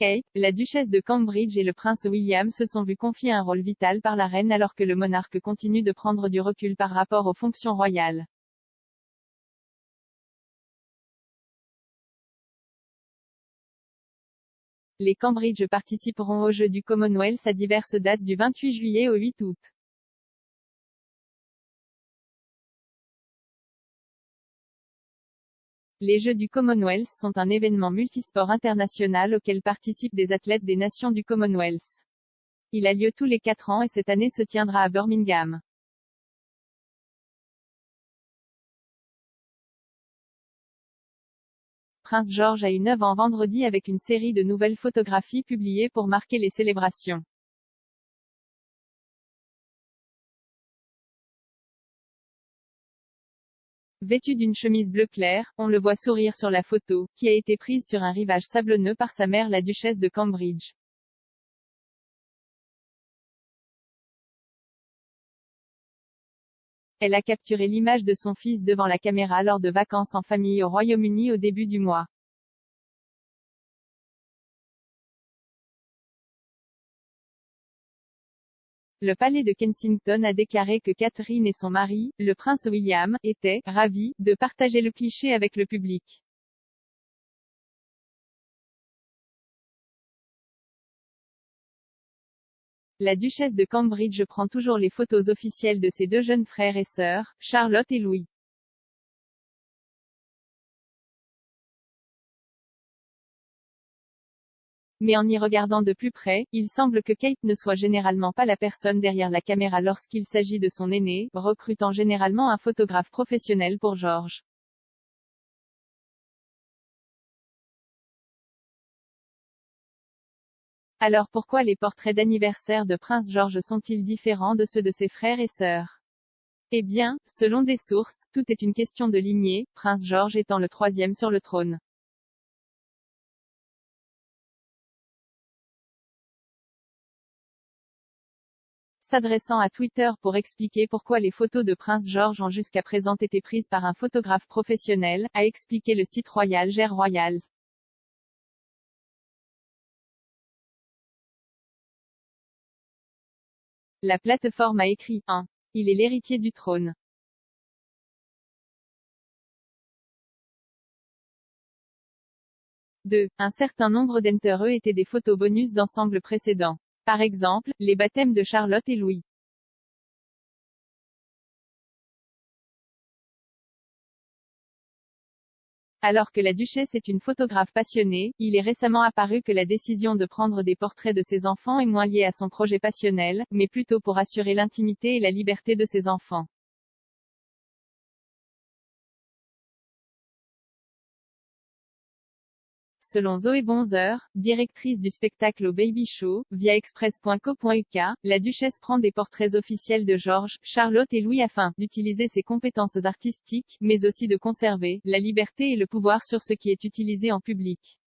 Kate, la duchesse de Cambridge et le prince William se sont vus confier un rôle vital par la reine alors que le monarque continue de prendre du recul par rapport aux fonctions royales. Les Cambridge participeront aux Jeux du Commonwealth à diverses dates du 28 juillet au 8 août. Les Jeux du Commonwealth sont un événement multisport international auquel participent des athlètes des nations du Commonwealth. Il a lieu tous les 4 ans et cette année se tiendra à Birmingham. Prince George a eu 9 ans vendredi avec une série de nouvelles photographies publiées pour marquer les célébrations. Vêtu d'une chemise bleu clair, on le voit sourire sur la photo, qui a été prise sur un rivage sablonneux par sa mère la duchesse de Cambridge. Elle a capturé l'image de son fils devant la caméra lors de vacances en famille au Royaume-Uni au début du mois. Le palais de Kensington a déclaré que Catherine et son mari, le prince William, étaient « ravis » de partager le cliché avec le public. La duchesse de Cambridge prend toujours les photos officielles de ses deux jeunes frères et sœurs, Charlotte et Louis. Mais en y regardant de plus près, il semble que Kate ne soit généralement pas la personne derrière la caméra lorsqu'il s'agit de son aîné, recrutant généralement un photographe professionnel pour George. Alors pourquoi les portraits d'anniversaire de Prince George sont-ils différents de ceux de ses frères et sœurs? Eh bien, selon des sources, tout est une question de lignée, Prince George étant le troisième sur le trône. S'adressant à Twitter pour expliquer pourquoi les photos de Prince George ont jusqu'à présent été prises par un photographe professionnel, a expliqué le site royal Ger Royals. La plateforme a écrit 1. Il est l'héritier du trône. 2. Un certain nombre d'entre eux étaient des photos bonus d'ensemble précédents. Par exemple, les baptêmes de Charlotte et Louis. Alors que la duchesse est une photographe passionnée, il est récemment apparu que la décision de prendre des portraits de ses enfants est moins liée à son projet passionnel, mais plutôt pour assurer l'intimité et la liberté de ses enfants. Selon Zoé Bonzer, directrice du spectacle au Baby Show, via express.co.uk, la duchesse prend des portraits officiels de George, Charlotte et Louis afin d'utiliser ses compétences artistiques, mais aussi de conserver la liberté et le pouvoir sur ce qui est utilisé en public.